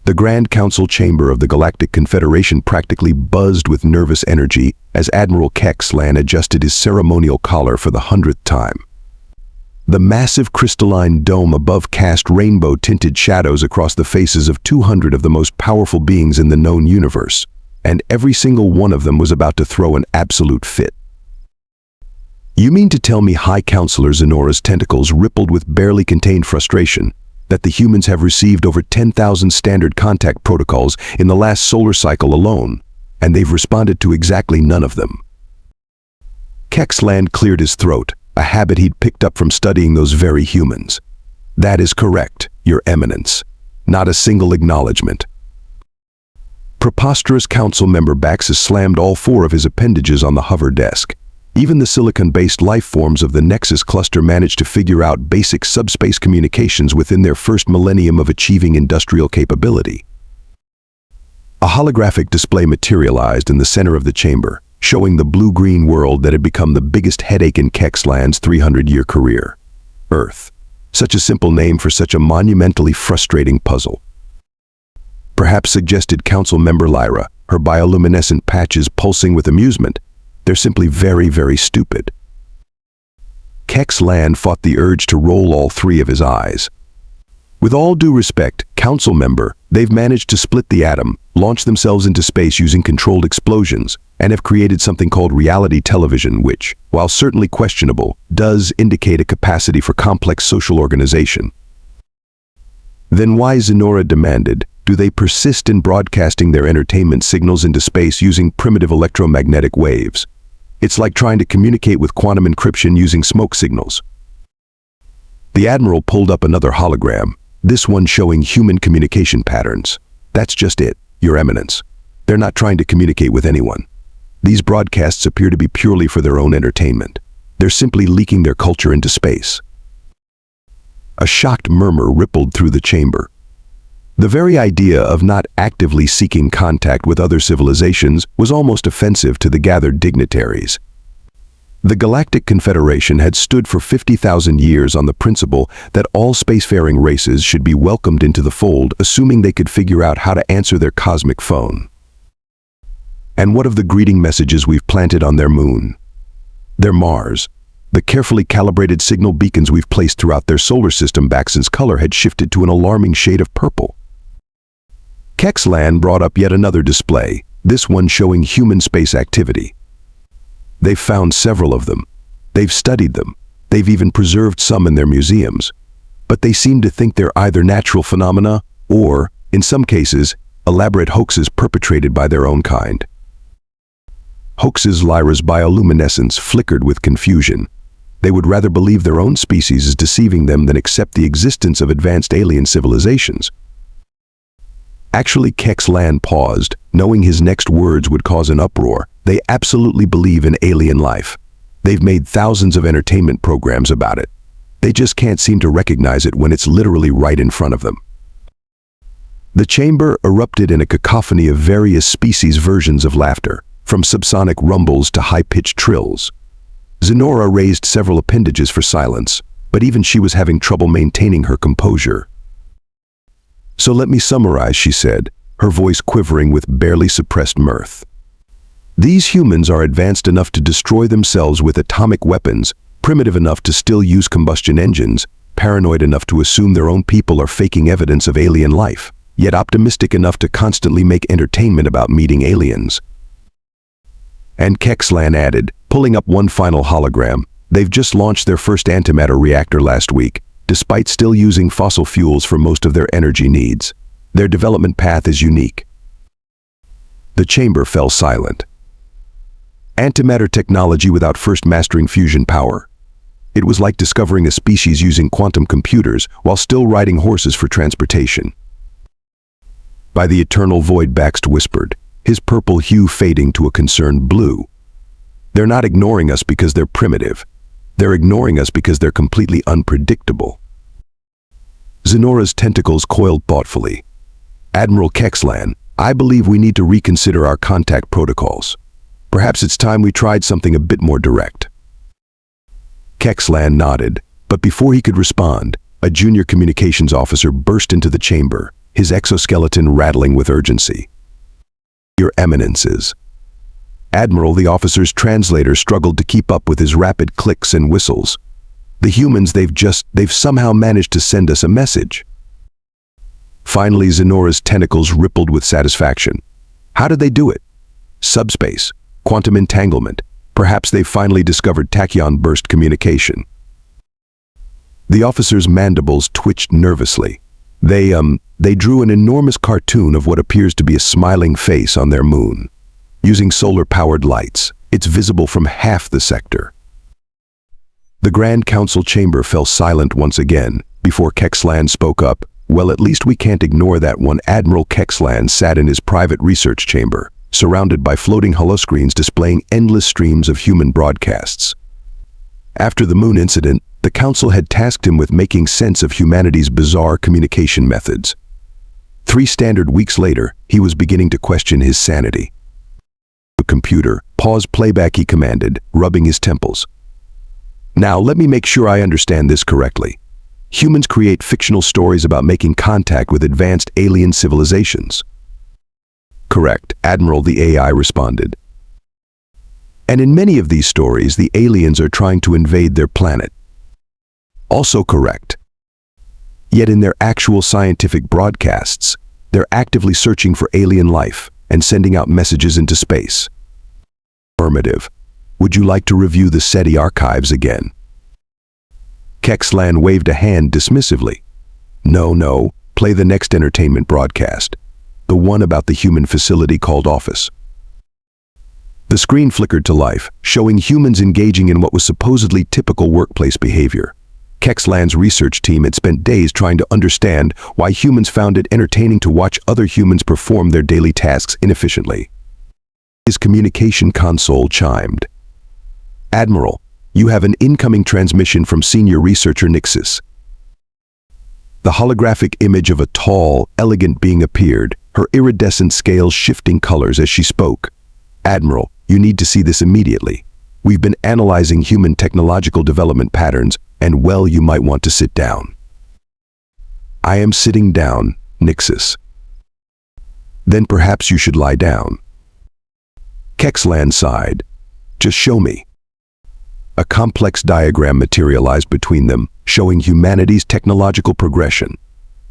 The Grand Council chamber of the Galactic Confederation practically buzzed with nervous energy as Admiral Kex'lan adjusted his ceremonial collar for the 100th time. The massive crystalline dome above cast rainbow-tinted shadows across the faces of 200 of the most powerful beings in the known universe, and every single one of them was about to throw an absolute fit. You mean to tell me High Counselor Zenora's tentacles rippled with barely contained frustration that the humans have received over 10,000 standard contact protocols in the last solar cycle alone, and they've responded to exactly none of them? Kex'lan cleared his throat, a habit he'd picked up from studying those very humans. That is correct, Your Eminence. Not a single acknowledgement. Preposterous council member Baxis slammed all 4 of his appendages on the hover desk. Even the silicon-based life forms of the Nexus cluster managed to figure out basic subspace communications within their first millennium of achieving industrial capability. A holographic display materialized in the center of the chamber, showing the blue-green world that had become the biggest headache in Kex'lan's 300-year career. Earth. Such a simple name for such a monumentally frustrating puzzle. Perhaps, suggested Council Member Lyra, her bioluminescent patches pulsing with amusement. They're simply very, very stupid. Kex'lan fought the urge to roll all 3 of his eyes. With all due respect, Council Member, they've managed to split the atom, launch themselves into space using controlled explosions, and have created something called reality television which, while certainly questionable, does indicate a capacity for complex social organization. Then why, Zenora demanded, do they persist in broadcasting their entertainment signals into space using primitive electromagnetic waves? It's like trying to communicate with quantum encryption using smoke signals. The Admiral pulled up another hologram, this one showing human communication patterns. That's just it, Your Eminence. They're not trying to communicate with anyone. These broadcasts appear to be purely for their own entertainment. They're simply leaking their culture into space. A shocked murmur rippled through the chamber. The very idea of not actively seeking contact with other civilizations was almost offensive to the gathered dignitaries. The Galactic Confederation had stood for 50,000 years on the principle that all spacefaring races should be welcomed into the fold, assuming they could figure out how to answer their cosmic phone. And what of the greeting messages we've planted on their moon? Their Mars? The carefully calibrated signal beacons we've placed throughout their solar system. Baxen's color had shifted to an alarming shade of purple. Kex'lan brought up yet another display, this one showing human space activity. They've found several of them. They've studied them. They've even preserved some in their museums. But they seem to think they're either natural phenomena or, in some cases, elaborate hoaxes perpetrated by their own kind. Hoaxes. Lyra's bioluminescence flickered with confusion. They would rather believe their own species is deceiving them than accept the existence of advanced alien civilizations. Actually, Kex'lan paused, knowing his next words would cause an uproar. They absolutely believe in alien life. They've made thousands of entertainment programs about it. They just can't seem to recognize it when it's literally right in front of them. The chamber erupted in a cacophony of various species versions of laughter, from subsonic rumbles to high-pitched trills. Zenora raised several appendages for silence, but even she was having trouble maintaining her composure. So let me summarize, she said, her voice quivering with barely suppressed mirth. These humans are advanced enough to destroy themselves with atomic weapons, primitive enough to still use combustion engines, paranoid enough to assume their own people are faking evidence of alien life, yet optimistic enough to constantly make entertainment about meeting aliens. And Kex'lan added, pulling up one final hologram, they've just launched their first antimatter reactor last week, despite still using fossil fuels for most of their energy needs. Their development path is unique. The chamber fell silent. Antimatter technology without first mastering fusion power. It was like discovering a species using quantum computers while still riding horses for transportation. By the eternal void, Baxt whispered, his purple hue fading to a concerned blue. They're not ignoring us because they're primitive. They're ignoring us because they're completely unpredictable. Zenora's tentacles coiled thoughtfully. Admiral Kex'lan, I believe we need to reconsider our contact protocols. Perhaps it's time we tried something a bit more direct. Kex'lan nodded, but before he could respond, a junior communications officer burst into the chamber, his exoskeleton rattling with urgency. "Your Eminences." Admiral, the officer's translator, struggled to keep up with his rapid clicks and whistles. "The humans, they've somehow managed to send us a message." Finally, Zenora's tentacles rippled with satisfaction. "How did they do it?" "Subspace, quantum entanglement. Perhaps they've finally discovered tachyon burst communication." The officer's mandibles twitched nervously. They drew an enormous cartoon of what appears to be a smiling face on their moon. Using solar-powered lights, it's visible from half the sector. The Grand Council chamber fell silent once again before Kex'lan spoke up. "Well, at least we can't ignore that one." Admiral Kex'lan sat in his private research chamber, surrounded by floating holoscreens displaying endless streams of human broadcasts. After the moon incident, the Council had tasked him with making sense of humanity's bizarre communication methods. 3 standard weeks later, he was beginning to question his sanity. "The computer, pause playback," he commanded, rubbing his temples. "Now, let me make sure I understand this correctly. Humans create fictional stories about making contact with advanced alien civilizations." "Correct," Admiral, the AI responded. "And in many of these stories, the aliens are trying to invade their planet." "Also correct. Yet in their actual scientific broadcasts, they're actively searching for alien life and sending out messages into space." "Affirmative. Would you like to review the SETI archives again?" Kex'lan waved a hand dismissively. No, play the next entertainment broadcast. The one about the human facility called Office." The screen flickered to life, showing humans engaging in what was supposedly typical workplace behavior. Kex'lan's research team had spent days trying to understand why humans found it entertaining to watch other humans perform their daily tasks inefficiently. His communication console chimed. "Admiral, you have an incoming transmission from senior researcher Nixis." The holographic image of a tall, elegant being appeared, her iridescent scales shifting colors as she spoke. "Admiral, you need to see this immediately. We've been analyzing human technological development patterns, and well, you might want to sit down." "I am sitting down, Nixis." "Then perhaps you should lie down." Kex'lan sighed. "Just show me." A complex diagram materialized between them, showing humanity's technological progression.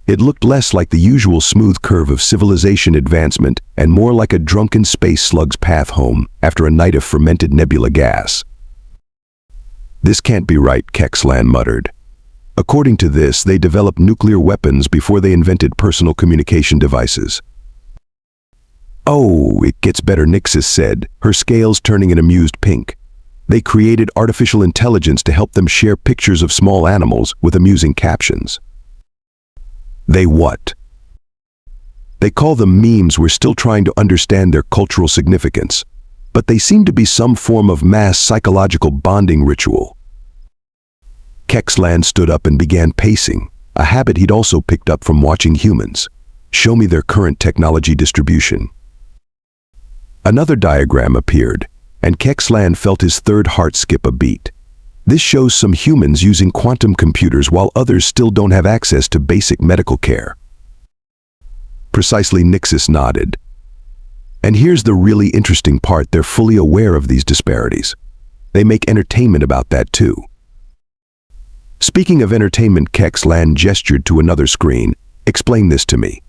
It looked less like the usual smooth curve of civilization advancement and more like a drunken space slug's path home after a night of fermented nebula gas. "This can't be right," Kex'lan muttered. "According to this, they developed nuclear weapons before they invented personal communication devices." "Oh, it gets better," Nixis said, her scales turning an amused pink. "They created artificial intelligence to help them share pictures of small animals with amusing captions." "They what?" "They call them memes. We're still trying to understand their cultural significance, but they seem to be some form of mass psychological bonding ritual." Kex'lan stood up and began pacing, a habit he'd also picked up from watching humans. "Show me their current technology distribution." Another diagram appeared, and Kex'lan felt his third heart skip a beat. This shows some humans using quantum computers while others still don't have access to basic medical care. "Precisely," Nixis nodded. "And here's the really interesting part, they're fully aware of these disparities. They make entertainment about that too." "Speaking of entertainment," Kex'lan gestured to another screen. "Explain this to me.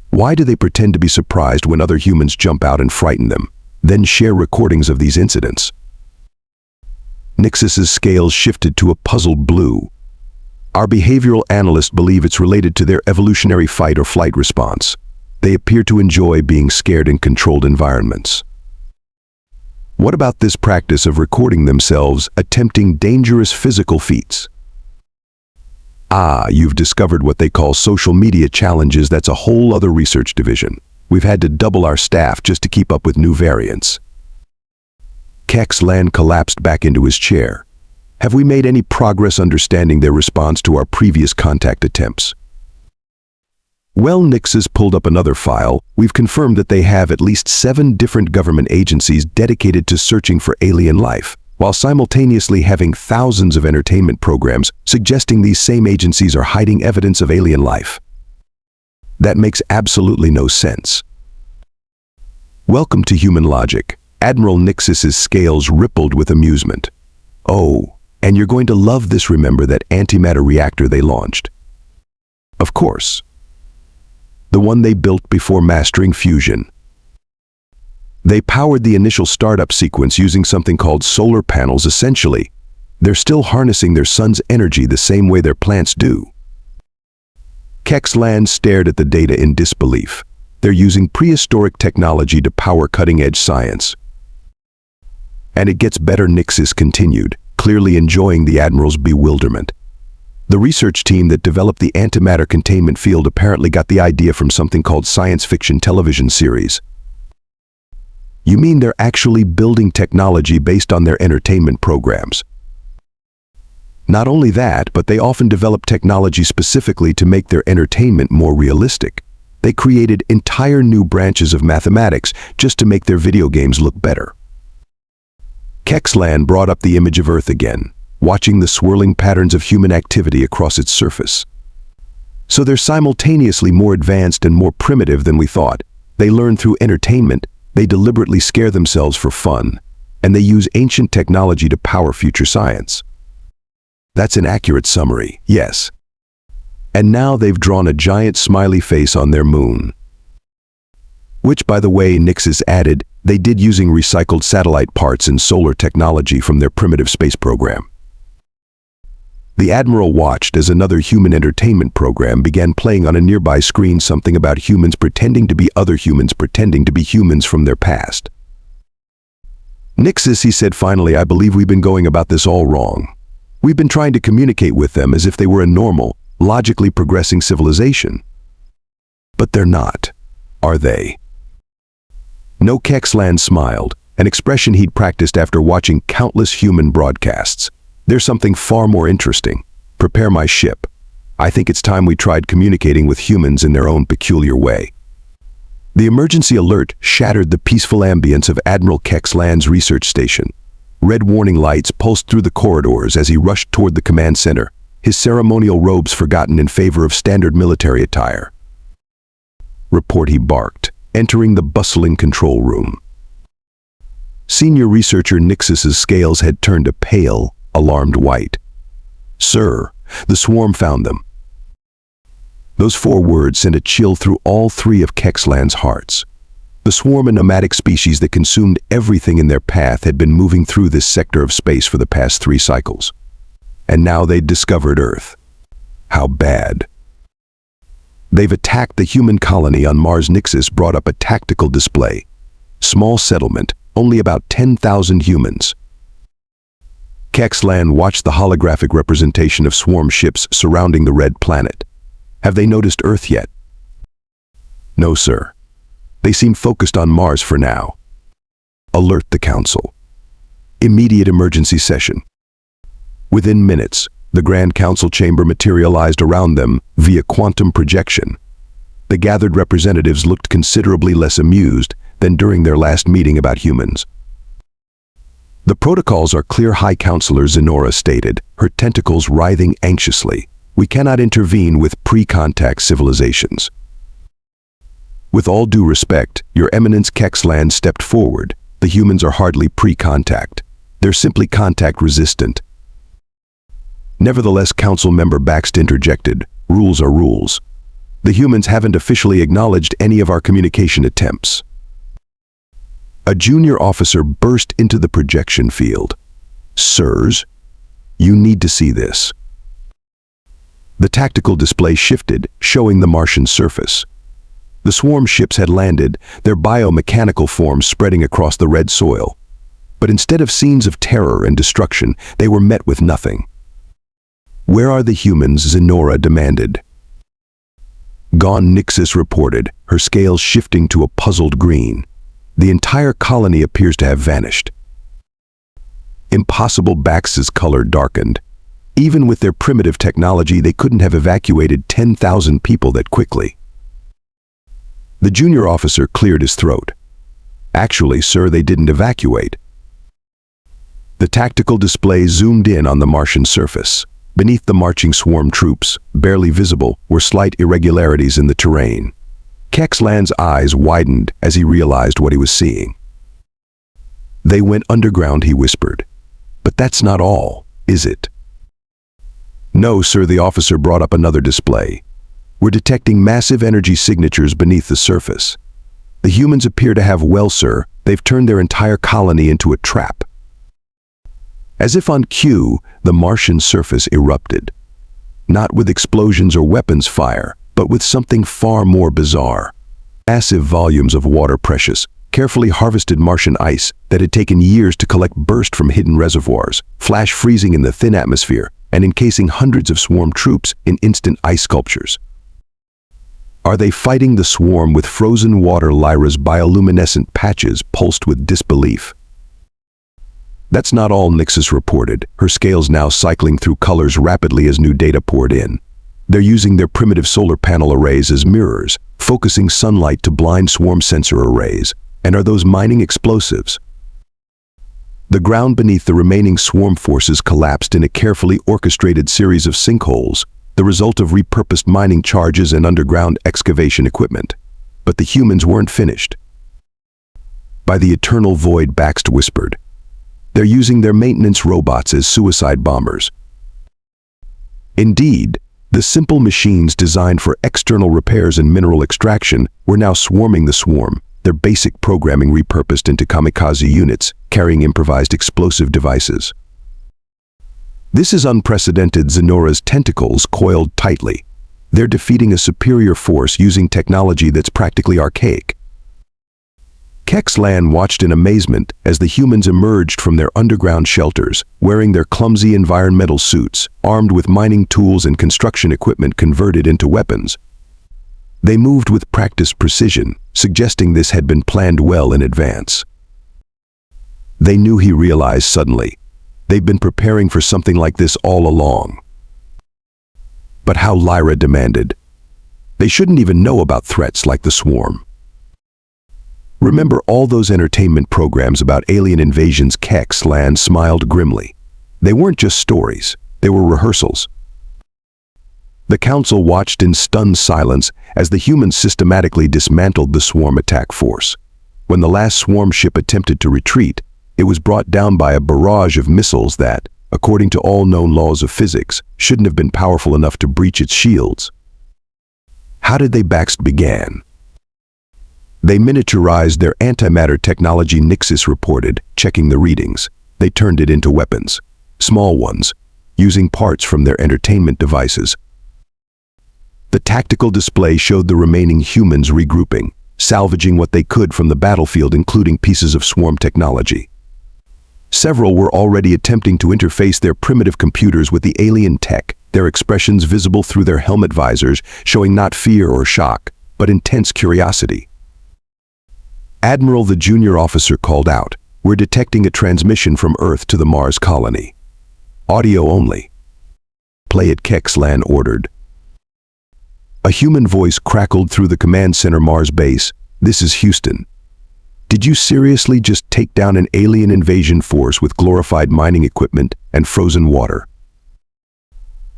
Why do they pretend to be surprised when other humans jump out and frighten them, then share recordings of these incidents?" Nixis's scales shifted to a puzzled blue. "Our behavioral analysts believe it's related to their evolutionary fight or flight response. They appear to enjoy being scared in controlled environments." "What about this practice of recording themselves attempting dangerous physical feats?" "Ah, you've discovered what they call social media challenges. That's a whole other research division. We've had to double our staff just to keep up with new variants." Kex'lan collapsed back into his chair. "Have we made any progress understanding their response to our previous contact attempts?" "Well," Nixis pulled up another file. "We've confirmed that they have at least 7 different government agencies dedicated to searching for alien life, while simultaneously having thousands of entertainment programs suggesting these same agencies are hiding evidence of alien life." That makes absolutely no sense. Welcome to human logic. Admiral Nixis's scales rippled with amusement. Oh, and you're going to love this. Remember that antimatter reactor they launched? Of course. The one they built before mastering fusion. They powered the initial startup sequence using something called solar panels. Essentially, they're still harnessing their sun's energy the same way their plants do. Kex'lan stared at the data in disbelief. They're using prehistoric technology to power cutting-edge science. And it gets better, Nixis continued, clearly enjoying the Admiral's bewilderment. The research team that developed the antimatter containment field apparently got the idea from something called science fiction television series. You mean they're actually building technology based on their entertainment programs? Not only that, but they often develop technology specifically to make their entertainment more realistic. They created entire new branches of mathematics just to make their video games look better. Kex'lan brought up the image of Earth again, watching the swirling patterns of human activity across its surface. So they're simultaneously more advanced and more primitive than we thought. They learn through entertainment, they deliberately scare themselves for fun, and they use ancient technology to power future science. That's an accurate summary, yes. And now they've drawn a giant smiley face on their moon. Which, by the way, Nixis added, they did using recycled satellite parts and solar technology from their primitive space program. The Admiral watched as another human entertainment program began playing on a nearby screen something about humans pretending to be other humans pretending to be humans from their past. Nixis, he said finally, I believe we've been going about this all wrong. We've been trying to communicate with them as if they were a normal, logically progressing civilization. But they're not, are they? No, Kex'lan smiled, an expression he'd practiced after watching countless human broadcasts. There's something far more interesting. Prepare my ship. I think it's time we tried communicating with humans in their own peculiar way. The emergency alert shattered the peaceful ambience of Admiral Kex'lan's research station. Red warning lights pulsed through the corridors as he rushed toward the command center, his ceremonial robes forgotten in favor of standard military attire. Report, he barked, entering the bustling control room. Senior researcher Nixis's scales had turned a pale, alarmed white. Sir, the swarm found them. Those 4 words sent a chill through all 3 of Kex'lan's hearts. The swarm, a nomadic species that consumed everything in their path, had been moving through this sector of space for the past 3 cycles. And now they'd discovered Earth. How bad. They've attacked the human colony on Mars. Nixis brought up a tactical display. Small settlement, only about 10,000 humans. Kex'lan watched the holographic representation of swarm ships surrounding the red planet. Have they noticed Earth yet? No, sir. They seem focused on Mars for now. Alert the Council. Immediate emergency session. Within minutes, the Grand Council chamber materialized around them via quantum projection. The gathered representatives looked considerably less amused than during their last meeting about humans. The protocols are clear, High Counselor Zenora stated, her tentacles writhing anxiously. We cannot intervene with pre-contact civilizations. With all due respect, Your Eminence, Kex'lan stepped forward. The humans are hardly pre-contact. They're simply contact-resistant. Nevertheless, Council Member Baxt interjected, rules are rules. The humans haven't officially acknowledged any of our communication attempts. A junior officer burst into the projection field. Sirs, you need to see this. The tactical display shifted, showing the Martian surface. The swarm ships had landed, their biomechanical forms spreading across the red soil. But instead of scenes of terror and destruction, they were met with nothing. Where are the humans? Zenora demanded. Gone, Nixis reported, her scales shifting to a puzzled green. The entire colony appears to have vanished. Impossible. Bax's color darkened. Even with their primitive technology, they couldn't have evacuated 10,000 people that quickly. The junior officer cleared his throat. Actually, sir, they didn't evacuate. The tactical display zoomed in on the Martian surface. Beneath the marching swarm troops, barely visible, were slight irregularities in the terrain. Kex'lan's eyes widened as he realized what he was seeing. "They went underground," he whispered. "But that's not all, is it?" "No, sir," the officer brought up another display. "We're detecting massive energy signatures beneath the surface. The humans appear to have, well, sir, they've turned their entire colony into a trap." As if on cue, the Martian surface erupted. Not with explosions or weapons fire, but with something far more bizarre. Massive volumes of water, precious, carefully harvested Martian ice that had taken years to collect, burst from hidden reservoirs, flash freezing in the thin atmosphere and encasing hundreds of swarm troops in instant ice sculptures. "Are they fighting the swarm with frozen water?" Lyra's bioluminescent patches pulsed with disbelief. "That's not all," Nixus reported, her scales now cycling through colors rapidly as new data poured in. "They're using their primitive solar panel arrays as mirrors, focusing sunlight to blind swarm sensor arrays. And are those mining explosives?" The ground beneath the remaining swarm forces collapsed in a carefully orchestrated series of sinkholes, the result of repurposed mining charges and underground excavation equipment. But the humans weren't finished. "By the eternal void," Baxt whispered. "They're using their maintenance robots as suicide bombers." Indeed, the simple machines designed for external repairs and mineral extraction were now swarming the swarm, their basic programming repurposed into kamikaze units carrying improvised explosive devices. "This is unprecedented." Zenora's tentacles coiled tightly. "They're defeating a superior force using technology that's practically archaic." Kex'lan watched in amazement as the humans emerged from their underground shelters, wearing their clumsy environmental suits, armed with mining tools and construction equipment converted into weapons. They moved with practiced precision, suggesting this had been planned well in advance. They knew, he realized suddenly. They'd been preparing for something like this all along. But how? Lyra demanded. They shouldn't even know about threats like the swarm. "Remember all those entertainment programs about alien invasions?" Kex'lan smiled grimly. "They weren't just stories, they were rehearsals." The council watched in stunned silence as the humans systematically dismantled the swarm attack force. When the last swarm ship attempted to retreat, it was brought down by a barrage of missiles that, according to all known laws of physics, shouldn't have been powerful enough to breach its shields. "How did they?" Baxt began. "They miniaturized their antimatter technology," Nixus reported, checking the readings. "They turned it into weapons. Small ones, using parts from their entertainment devices." The tactical display showed the remaining humans regrouping, salvaging what they could from the battlefield, including pieces of swarm technology. Several were already attempting to interface their primitive computers with the alien tech, their expressions visible through their helmet visors, showing not fear or shock, but intense curiosity. "Admiral," the junior officer called out, "we're detecting a transmission from Earth to the Mars colony. Audio only." "Play it," Kex'lan ordered. A human voice crackled through the command center Mars base. "This is Houston. Did you seriously just take down an alien invasion force with glorified mining equipment and frozen water?"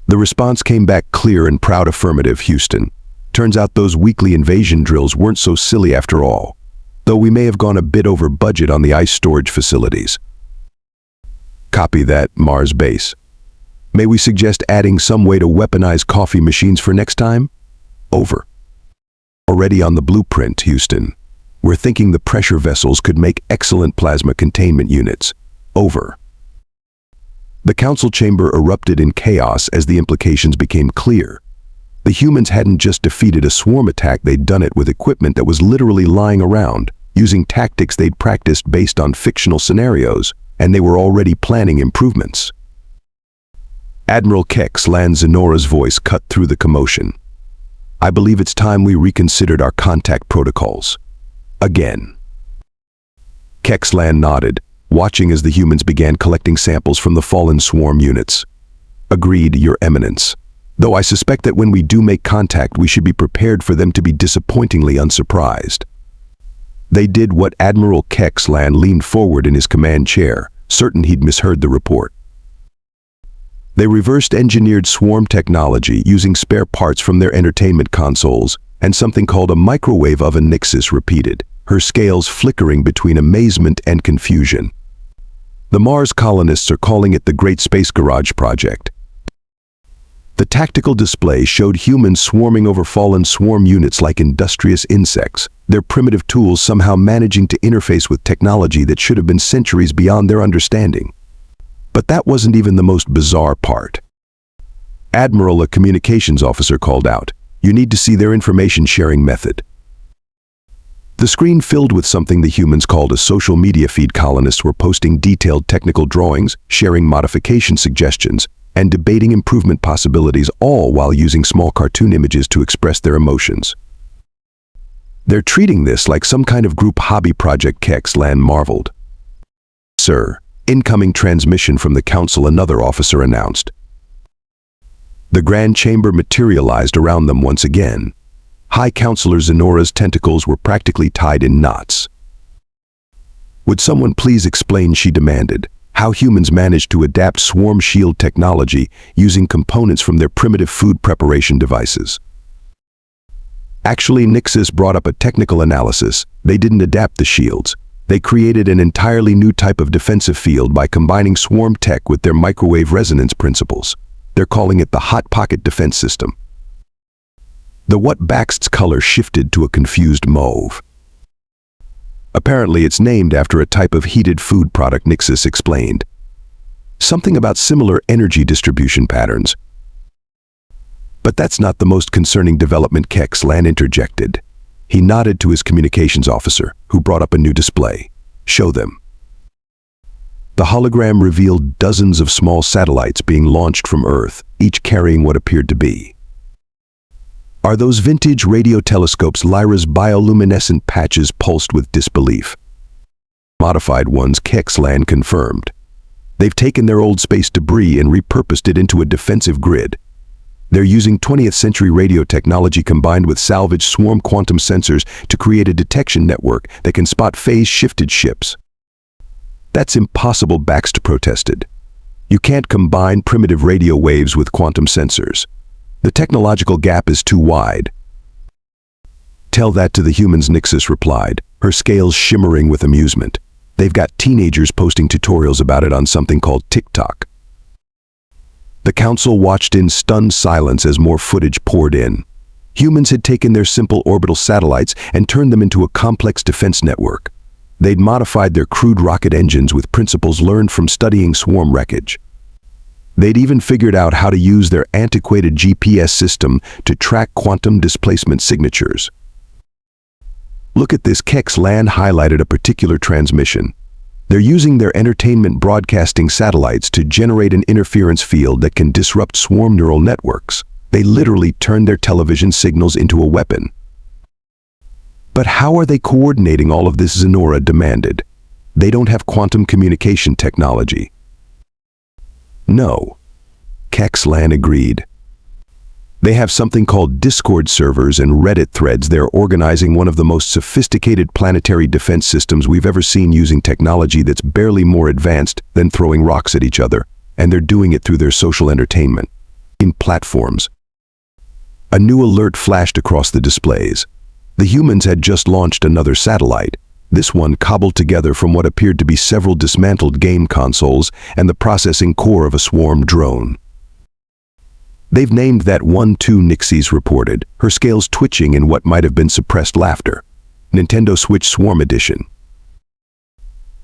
The response came back clear and proud. "Affirmative, Houston. Turns out those weekly invasion drills weren't so silly after all, though we may have gone a bit over budget on the ice storage facilities." "Copy that, Mars base. May we suggest adding some way to weaponize coffee machines for next time?" "Over." "Already on the blueprint, Houston. We're thinking the pressure vessels could make excellent plasma containment units." "Over." The council chamber erupted in chaos as the implications became clear. The humans hadn't just defeated a swarm attack, they'd done it with equipment that was literally lying around, using tactics they'd practiced based on fictional scenarios, and they were already planning improvements. Admiral Kex'lan, Zenora's voice cut through the commotion. "I believe it's time we reconsidered our contact protocols. Again." Kex'lan nodded, watching as the humans began collecting samples from the fallen swarm units. "Agreed, Your Eminence. Though I suspect that when we do make contact, we should be prepared for them to be disappointingly unsurprised." They did what? Admiral Kex'lan leaned forward in his command chair, certain he'd misheard the report. They reversed-engineered swarm technology using spare parts from their entertainment consoles and something called a microwave oven. Nixis repeated, her scales flickering between amazement and confusion. The Mars colonists are calling it the Great Space Garage Project. The tactical display showed humans swarming over fallen swarm units like industrious insects, their primitive tools somehow managing to interface with technology that should have been centuries beyond their understanding. But that wasn't even the most bizarre part. Admiral, a communications officer, called out, "You need to see their information sharing method." The screen filled with something the humans called a social media feed. Colonists were posting detailed technical drawings, sharing modification suggestions, and debating improvement possibilities, all while using small cartoon images to express their emotions. They're treating this like some kind of group hobby project, Kex'lan marveled. "Sir, incoming transmission from the council," another officer announced. The grand chamber materialized around them once again. High Counselor Zenora's tentacles were practically tied in knots. "Would someone please explain," she demanded, "how humans managed to adapt swarm shield technology using components from their primitive food preparation devices?" Actually, Nixis brought up a technical analysis. They didn't adapt the shields. They created an entirely new type of defensive field by combining swarm tech with their microwave resonance principles. They're calling it the Hot Pocket Defense System. The What-Baxt's color shifted to a confused mauve. "Apparently it's named after a type of heated food product," Nixis explained. "Something about similar energy distribution patterns." "But that's not the most concerning development," Kex'lan interjected. He nodded to his communications officer, who brought up a new display. "Show them." The hologram revealed dozens of small satellites being launched from Earth, each carrying what appeared to be. "Are those vintage radio telescopes?" Lyra's bioluminescent patches pulsed with disbelief. "Modified ones," Kex'lan confirmed. "They've taken their old space debris and repurposed it into a defensive grid. They're using 20th century radio technology combined with salvaged swarm quantum sensors to create a detection network that can spot phase-shifted ships." "That's impossible," Baxt protested. "You can't combine primitive radio waves with quantum sensors. The technological gap is too wide." "Tell that to the humans," Nixis replied, her scales shimmering with amusement. "They've got teenagers posting tutorials about it on something called TikTok." The council watched in stunned silence as more footage poured in. Humans had taken their simple orbital satellites and turned them into a complex defense network. They'd modified their crude rocket engines with principles learned from studying swarm wreckage. They'd even figured out how to use their antiquated GPS system to track quantum displacement signatures. "Look at this," Kex'lan highlighted a particular transmission. "They're using their entertainment broadcasting satellites to generate an interference field that can disrupt swarm neural networks. They literally turned their television signals into a weapon." "But how are they coordinating all of this?" Zenora demanded. "They don't have quantum communication technology." "No," Kex'lan agreed. "They have something called Discord servers and Reddit threads. They're organizing one of the most sophisticated planetary defense systems we've ever seen, using technology that's barely more advanced than throwing rocks at each other, and they're doing it through their social entertainment in platforms." A new alert flashed across the displays. The humans had just launched another satellite, this one cobbled together from what appeared to be several dismantled game consoles and the processing core of a swarm drone. "They've named that one too," Nixis reported, her scales twitching in what might have been suppressed laughter. "Nintendo Switch Swarm Edition."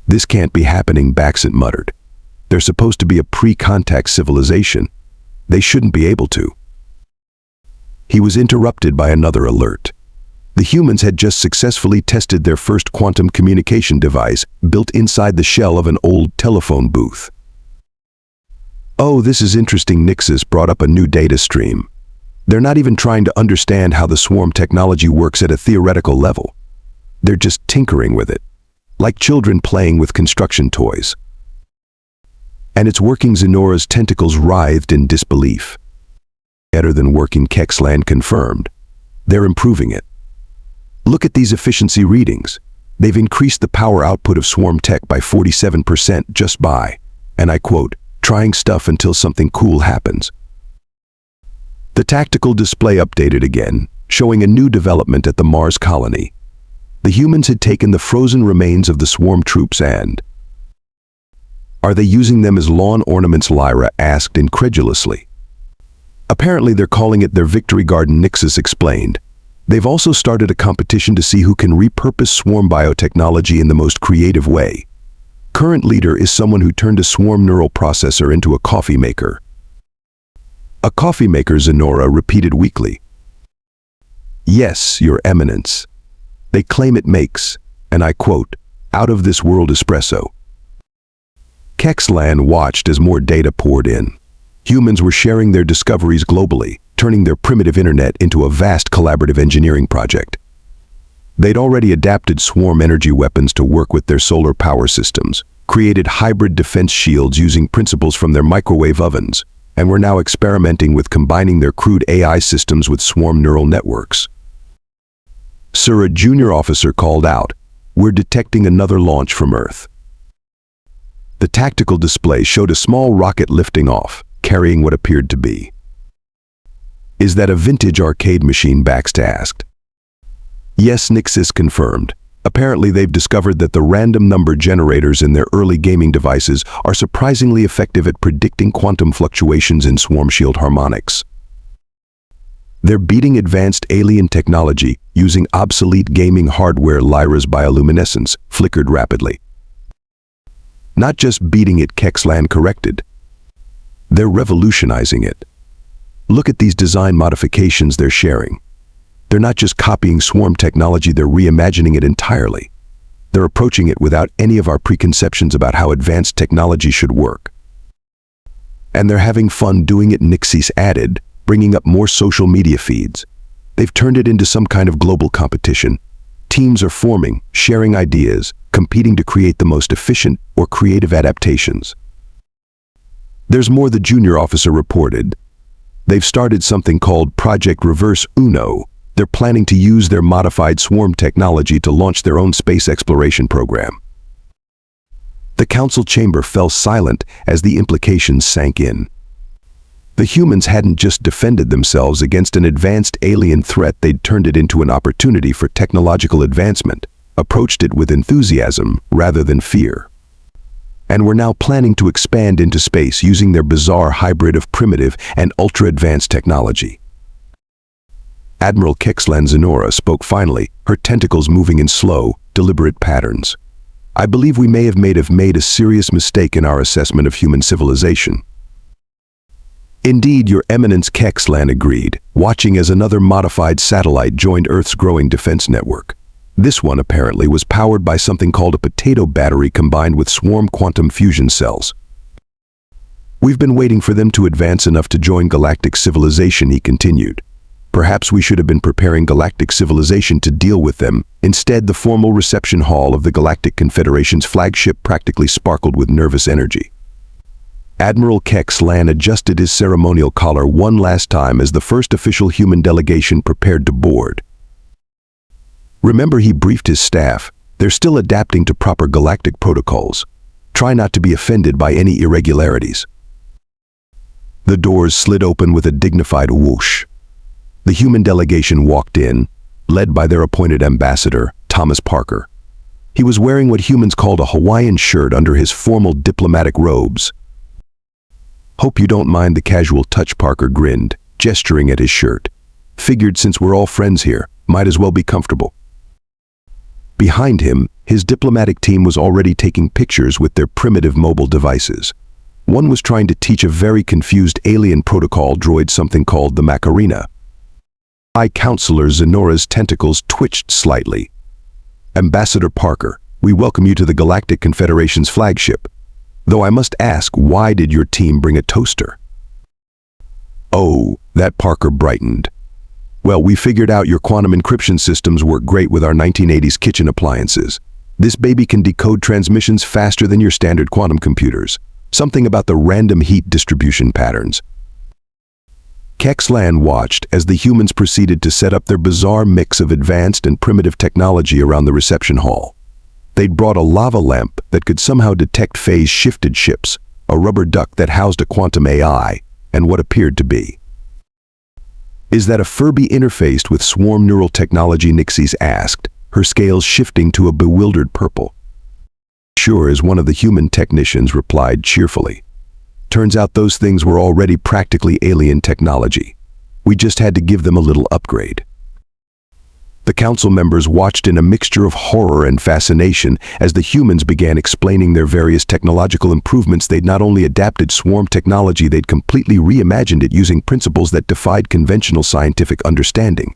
"This can't be happening," Baxent muttered. "They're supposed to be a pre-contact civilization. They shouldn't be able to." He was interrupted by another alert. The humans had just successfully tested their first quantum communication device, built inside the shell of an old telephone booth. "Oh, this is interesting." Nixis brought up a new data stream. "They're not even trying to understand how the swarm technology works at a theoretical level. They're just tinkering with it, like children playing with construction toys." "And it's working." Zenora's tentacles writhed in disbelief. "Better than working," Kex'lan confirmed. "They're improving it. Look at these efficiency readings. They've increased the power output of swarm tech by 47% just by," and I quote, trying stuff until something cool happens. The tactical display updated again, showing a new development at the Mars colony. The humans had taken the frozen remains of the swarm troops and... "Are they using them as lawn ornaments?" Lyra asked incredulously. "Apparently they're calling it their victory garden," Nixus explained. "They've also started a competition to see who can repurpose swarm biotechnology in the most creative way. Current leader is someone who turned a swarm neural processor into a coffee maker." "A coffee maker?" Zenora repeated weakly. "Yes, Your Eminence. They claim it makes, and I quote, out-of-this-world espresso." Kex'lan watched as more data poured in. Humans were sharing their discoveries globally, turning their primitive internet into a vast collaborative engineering project. They'd already adapted swarm energy weapons to work with their solar power systems, created hybrid defense shields using principles from their microwave ovens, and were now experimenting with combining their crude AI systems with swarm neural networks. Sir, a junior officer called out, "We're detecting another launch from Earth." The tactical display showed a small rocket lifting off, carrying what appeared to be. "Is that a vintage arcade machine?" Baxter asked. "Yes," Nixus confirmed. "Apparently they've discovered that the random number generators in their early gaming devices are surprisingly effective at predicting quantum fluctuations in swarm shield harmonics. They're beating advanced alien technology using obsolete gaming hardware." Lyra's bioluminescence flickered rapidly. "Not just beating it," Kex'lan corrected. "They're revolutionizing it. Look at these design modifications they're sharing. They're not just copying swarm technology, they're reimagining it entirely. They're approaching it without any of our preconceptions about how advanced technology should work. And they're having fun doing it," Nixis added, bringing up more social media feeds. "They've turned it into some kind of global competition. Teams are forming, sharing ideas, competing to create the most efficient or creative adaptations." "There's more," the junior officer reported. "They've started something called Project Reverse Uno. They're planning to use their modified swarm technology to launch their own space exploration program." The council chamber fell silent as the implications sank in. The humans hadn't just defended themselves against an advanced alien threat, they'd turned it into an opportunity for technological advancement, approached it with enthusiasm rather than fear. And were now planning to expand into space using their bizarre hybrid of primitive and ultra-advanced technology. Admiral Kex'lan Zenora spoke finally, her tentacles moving in slow, deliberate patterns. "I believe we may have made a serious mistake in our assessment of human civilization." "Indeed, Your Eminence," Kex'lan agreed, watching as another modified satellite joined Earth's growing defense network. This one apparently was powered by something called a potato battery combined with swarm quantum fusion cells. "We've been waiting for them to advance enough to join galactic civilization," he continued. "Perhaps we should have been preparing galactic civilization to deal with them. Instead, the formal reception hall of the Galactic Confederation's flagship practically sparkled with nervous energy." Admiral Kex'lan adjusted his ceremonial collar one last time as the first official human delegation prepared to board. "Remember," he briefed his staff, "they're still adapting to proper galactic protocols. Try not to be offended by any irregularities." The doors slid open with a dignified whoosh. The human delegation walked in, led by their appointed ambassador, Thomas Parker. He was wearing what humans called a Hawaiian shirt under his formal diplomatic robes. "Hope you don't mind the casual touch," Parker grinned, gesturing at his shirt. "Figured since we're all friends here, might as well be comfortable." Behind him, his diplomatic team was already taking pictures with their primitive mobile devices. One was trying to teach a very confused alien protocol droid something called the Macarena. Counselor Zenora's tentacles twitched slightly. "Ambassador Parker, we welcome you to the Galactic Confederation's flagship. Though I must ask, why did your team bring a toaster?" "Oh," that Parker brightened. "Well, we figured out your quantum encryption systems work great with our 1980s kitchen appliances. This baby can decode transmissions faster than your standard quantum computers. Something about the random heat distribution patterns." Kex'lan watched as the humans proceeded to set up their bizarre mix of advanced and primitive technology around the reception hall. They'd brought a lava lamp that could somehow detect phase-shifted ships, a rubber duck that housed a quantum AI, and what appeared to be. "Is that a Furby interfaced with swarm neural technology?" Nixie asked, her scales shifting to a bewildered purple. "Sure," as one of the human technicians replied cheerfully. "Turns out those things were already practically alien technology. We just had to give them a little upgrade." The council members watched in a mixture of horror and fascination as the humans began explaining their various technological improvements. They'd not only adapted swarm technology, they'd completely reimagined it using principles that defied conventional scientific understanding.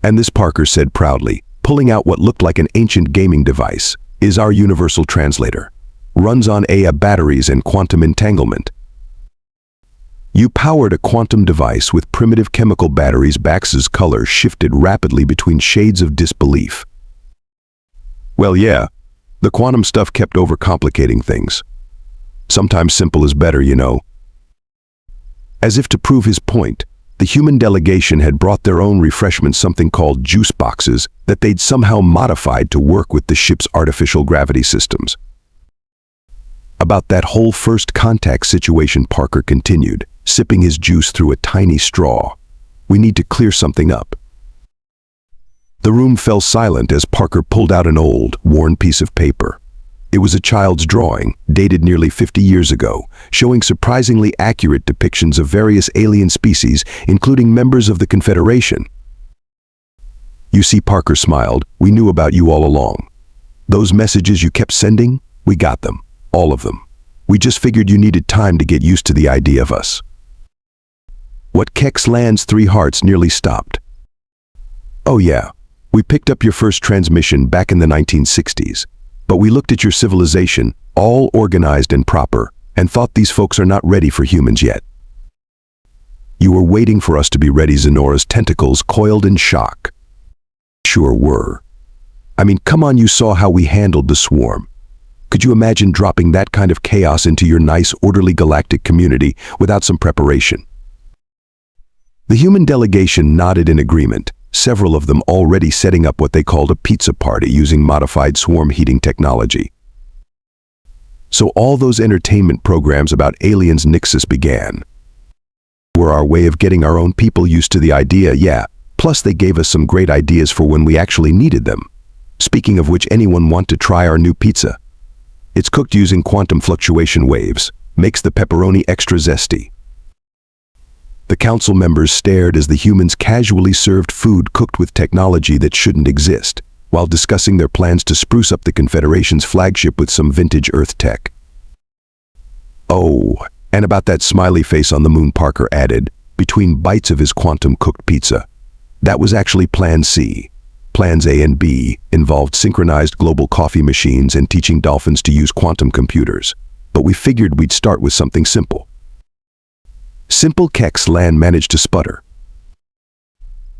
"And this," Parker said proudly, pulling out what looked like an ancient gaming device, "is our universal translator. Runs on AI batteries and quantum entanglement." "You powered a quantum device with primitive chemical batteries." Bax's color shifted rapidly between shades of disbelief. "Well, yeah, the quantum stuff kept overcomplicating things. Sometimes simple is better, you know." As if to prove his point, the human delegation had brought their own refreshments, something called juice boxes, that they'd somehow modified to work with the ship's artificial gravity systems. "About that whole first contact situation," Parker continued, sipping his juice through a tiny straw. "We need to clear something up." The room fell silent as Parker pulled out an old, worn piece of paper. It was a child's drawing, dated nearly 50 years ago, showing surprisingly accurate depictions of various alien species, including members of the Confederation. "You see," Parker smiled, "we knew about you all along. Those messages you kept sending, we got them, all of them. We just figured you needed time to get used to the idea of us." What Kex'lan's 3 hearts nearly stopped. "Oh yeah, we picked up your first transmission back in the 1960s, but we looked at your civilization, all organized and proper, and thought these folks are not ready for humans yet." "You were waiting for us to be ready." Zenora's tentacles coiled in shock. "Sure were. I mean, come on, you saw how we handled the swarm. Could you imagine dropping that kind of chaos into your nice, orderly galactic community without some preparation?" The human delegation nodded in agreement, several of them already setting up what they called a pizza party using modified swarm heating technology. "So all those entertainment programs about aliens," Nixis began, "were our way of getting our own people used to the idea, yeah. Plus they gave us some great ideas for when we actually needed them. Speaking of which, anyone want to try our new pizza? It's cooked using quantum fluctuation waves, makes the pepperoni extra zesty." The council members stared as the humans casually served food cooked with technology that shouldn't exist, while discussing their plans to spruce up the Confederation's flagship with some vintage Earth tech. "Oh, and about that smiley face on the moon," Parker added, between bites of his quantum-cooked pizza. "That was actually Plan C. Plans A and B involved synchronized global coffee machines and teaching dolphins to use quantum computers. But we figured we'd start with something simple." "Simple?" Kex'lan managed to sputter.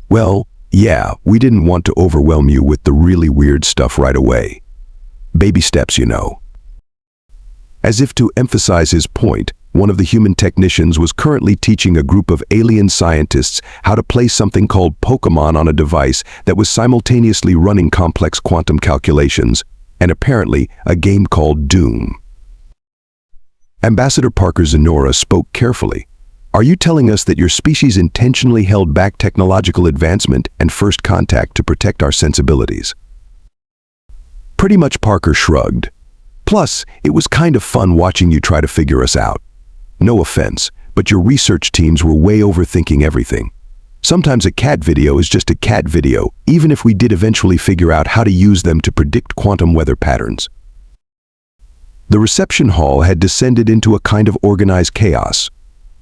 "Well, yeah, we didn't want to overwhelm you with the really weird stuff right away. Baby steps, you know." As if to emphasize his point, one of the human technicians was currently teaching a group of alien scientists how to play something called Pokemon on a device that was simultaneously running complex quantum calculations, and apparently a game called Doom. Ambassador Parker, Zenora spoke carefully. "Are you telling us that your species intentionally held back technological advancement and first contact to protect our sensibilities?" "Pretty much," Parker shrugged. "Plus, it was kind of fun watching you try to figure us out. No offense, but your research teams were way overthinking everything. Sometimes a cat video is just a cat video, even if we did eventually figure out how to use them to predict quantum weather patterns." The reception hall had descended into a kind of organized chaos.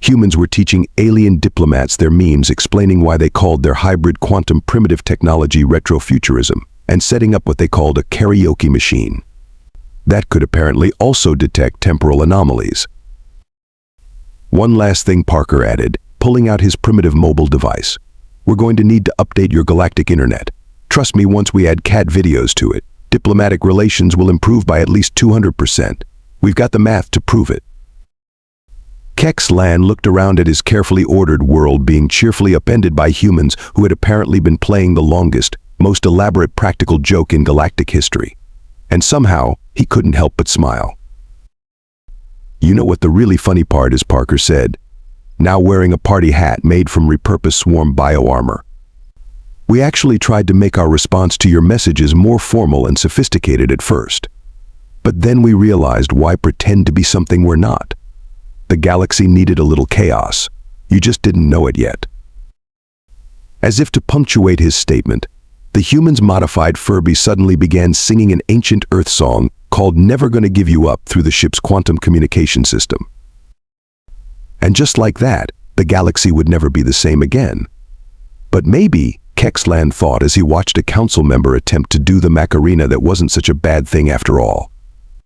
Humans were teaching alien diplomats their memes, explaining why they called their hybrid quantum primitive technology retrofuturism, and setting up what they called a karaoke machine. That could apparently also detect temporal anomalies. "One last thing," Parker added, pulling out his primitive mobile device. "We're going to need to update your galactic internet. Trust me, once we add cat videos to it, diplomatic relations will improve by at least 200%. We've got the math to prove it." Kex'lan looked around at his carefully ordered world being cheerfully upended by humans who had apparently been playing the longest, most elaborate practical joke in galactic history. And somehow, he couldn't help but smile. You know what the really funny part is, Parker said, now wearing a party hat made from repurposed swarm bioarmor. We actually tried to make our response to your messages more formal and sophisticated at first. But then we realized, why pretend to be something we're not? The galaxy needed a little chaos. You just didn't know it yet. As if to punctuate his statement, the humans modified Furby suddenly began singing an ancient Earth song called Never Gonna Give You Up through the ship's quantum communication system. And just like that, the galaxy would never be the same again. But maybe, Kex'lan thought as he watched a council member attempt to do the Macarena, that wasn't such a bad thing after all.